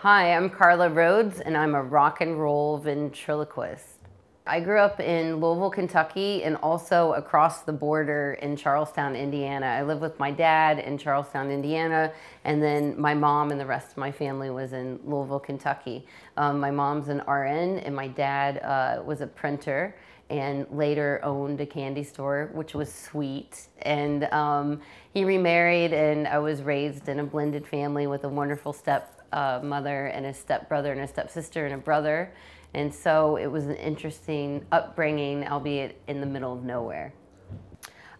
Hi, I'm Carla Rhodes, and I'm a rock and roll ventriloquist. I grew up in Louisville, Kentucky, and also across the border in Charlestown, Indiana. I lived with my dad in Charlestown, Indiana, and then my mom and the rest of my family was in Louisville, Kentucky. My mom's an RN, and my dad was a printer and later owned a candy store, which was sweet. And he remarried, and I was raised in a blended family with a wonderful stepmother and a stepbrother and a stepsister and a brother. And so it was an interesting upbringing, albeit in the middle of nowhere.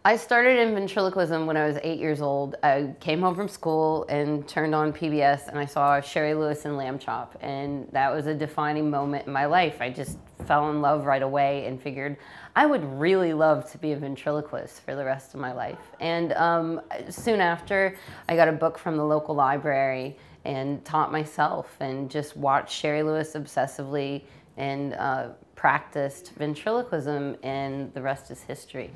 I started in ventriloquism when I was 8 years old. I came home from school and turned on PBS, and I saw Sheri Lewis and Lamb Chop, and that was a defining moment in my life. I just fell in love right away and figured I would really love to be a ventriloquist for the rest of my life. And soon after, I got a book from the local library and taught myself and just watched Sheri Lewis obsessively and practiced ventriloquism, and the rest is history.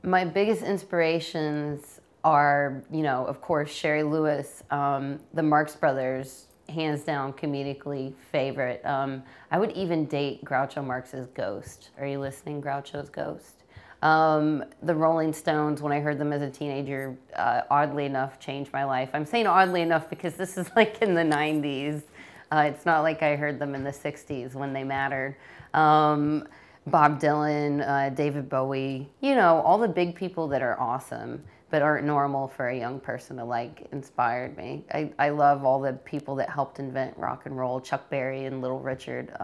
My biggest inspirations are, of course, Sheri Lewis, the Marx Brothers, hands down comedically favorite. I would even date Groucho Marx's ghost. Are you listening, Groucho's ghost? The Rolling Stones, when I heard them as a teenager, oddly enough, changed my life. I'm saying oddly enough because this is like in the 90s. It's not like I heard them in the 60s when they mattered. Bob Dylan, David Bowie, all the big people that are awesome but aren't normal for a young person to like inspired me. I love all the people that helped invent rock and roll, Chuck Berry and Little Richard,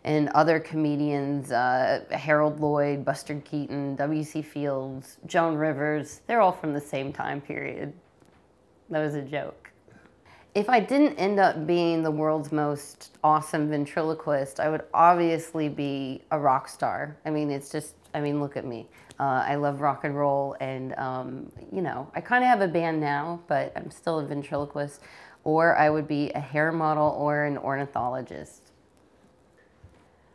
and other comedians, Harold Lloyd, Buster Keaton, W.C. Fields, Joan Rivers. They're all from the same time period. That was a joke. If I didn't end up being the world's most awesome ventriloquist, I would obviously be a rock star. I mean, look at me. I love rock and roll, and, I kind of have a band now, but I'm still a ventriloquist. Or I would be a hair model or an ornithologist.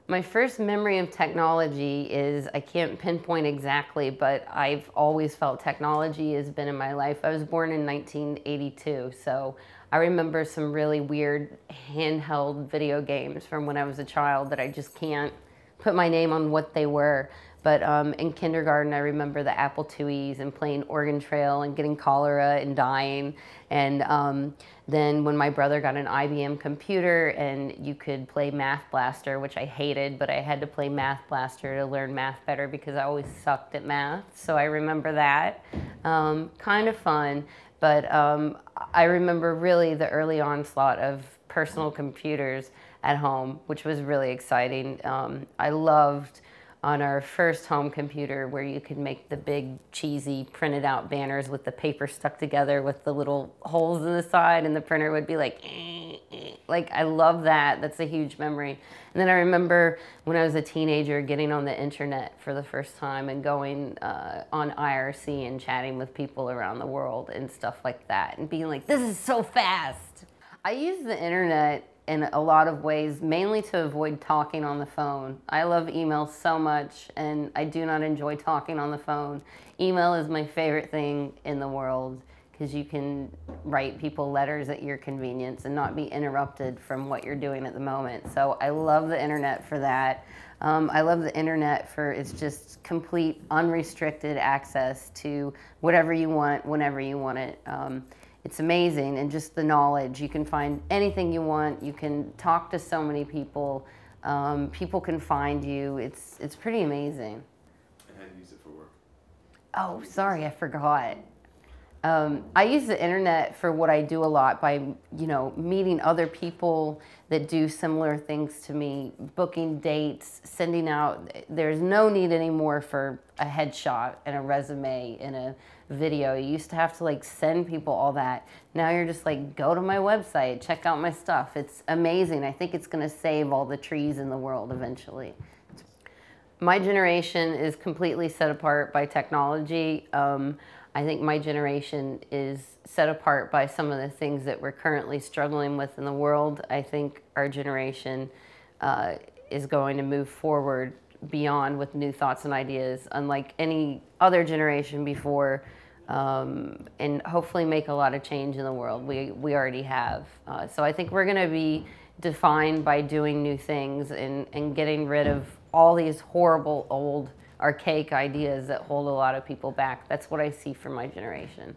My first memory of technology is, I can't pinpoint exactly, but I've always felt technology has been in my life. I was born in 1982, so I remember some really weird handheld video games from when I was a child that I just can't put my name on what they were. But in kindergarten, I remember the Apple IIes and playing Oregon Trail and getting cholera and dying. And then when my brother got an IBM computer and you could play Math Blaster, which I hated, but I had to play Math Blaster to learn math better because I always sucked at math. So I remember that. Kind of fun. But I remember really the early onslaught of personal computers at home, which was really exciting. I loved on our first home computer where you could make the big cheesy printed out banners with the paper stuck together with the little holes in the side, and the printer would be like, like, I love that. That's a huge memory. And then I remember when I was a teenager getting on the internet for the first time and going on IRC and chatting with people around the world and stuff like that and being like, this is so fast. I use the internet in a lot of ways, mainly to avoid talking on the phone. I love email so much, and I do not enjoy talking on the phone. Email is my favorite thing in the world because you can write people letters at your convenience and not be interrupted from what you're doing at the moment. So I love the internet for that. I love the internet for its just complete unrestricted access to whatever you want, whenever you want it. It's amazing, and just the knowledge. You can find anything you want. You can talk to so many people. People can find you. It's pretty amazing. And how do you use it for work? Oh, sorry, I forgot. I use the internet for what I do a lot by, meeting other people that do similar things to me, booking dates, sending out. There's no need anymore for a headshot and a resume and a video. You used to have to send people all that. Now you're just go to my website, check out my stuff. It's amazing. I think it's going to save all the trees in the world eventually. My generation is completely set apart by technology. I think my generation is set apart by some of the things that we're currently struggling with in the world. I think our generation is going to move forward beyond with new thoughts and ideas. Unlike any other generation before, and hopefully make a lot of change in the world. We already have. So I think we're going to be defined by doing new things and getting rid of all these horrible, old, archaic ideas that hold a lot of people back. That's what I see for my generation.